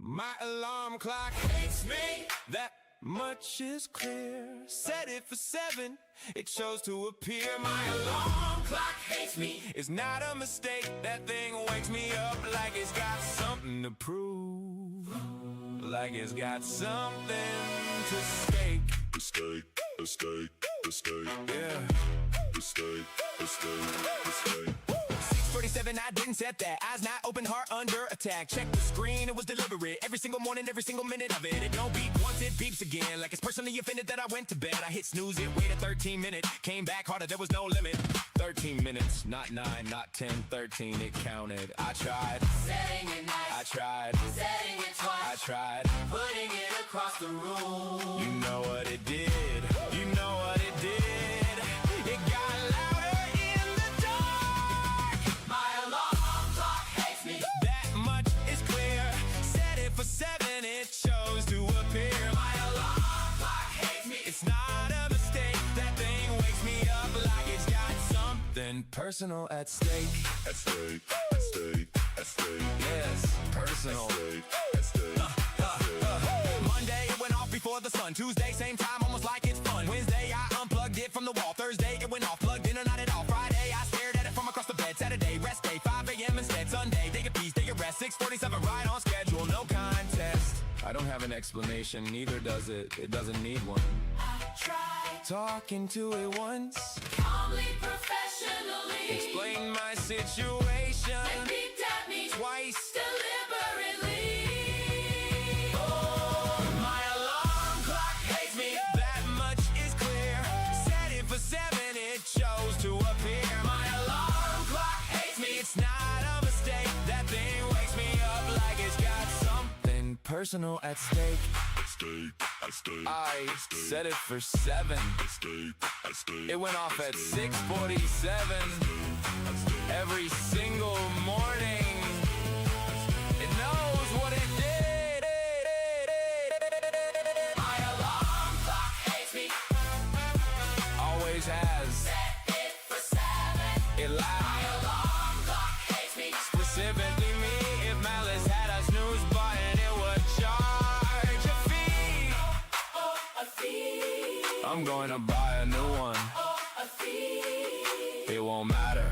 My alarm clock hates me. That much is clear. Set it for 7, it chose to appear. My alarm clock hates me. It's not a mistake. That thing wakes me up like it's got something to prove. Like it's got something to stake. A stake, a stake, a stake. Yeah. A stake, a stake, a stake. 6:47, I didn't set that. Eyes not open, heart under attack. Check the screen, it was deliberate. Every single morning, every single minute of it. It don't beep once, it beeps again. Like it's personally offended that I went to bed. I hit snooze, it waited 13 minutes. Came back harder, there was no limit. 13 minutes, not 9, not 10, 13, it counted. I tried setting it nice. I tried setting it twice. I tried putting it across the room. You know what it did. You know what it did. It got louder in the dark. My alarm clock hates me. That much is clear. Set it for 7, it chose to appear. My alarm clock hates me. It's not a mistake. That thing wakes me up like it's got something personal at stake. At stake, at stake, at stake. Yes, personal. At stake, at stake, at stake. Monday, it went off before the sun. Tuesday, same time, almost like it's fun. Wednesday, I unplugged it from the wall. Thursday, it went off, plugged in or not at all. Friday, I stared at it from across the bed. Saturday, rest day, 5 a.m. instead. Sunday, take a piece, take a rest. 6:47, right on schedule, no contest. I don't have an explanation, neither does it. It doesn't need one. I tried Talking to it once, calmly, professionally. explain my situation It beeped at me twice. deliberately. My alarm clock hates me. That much is clear. Set it for 7, it chose to appear. My alarm clock hates me. It's not a mistake. That thing wakes me up like it's got something personal at stake. At stake, at stake, I at stake. set it for 7. At stake, at stake. It went off at At stake, 6:47. at stake. Every single morning. It knows what it did. My alarm clock hates me. Always has. Set it for 7. It My lies. alarm clock hates me. Specifically me. If Malice had a snooze button, it would charge a fee. Oh, a fee. I'm going to buy a new one. Oh, a fee. It won't matter.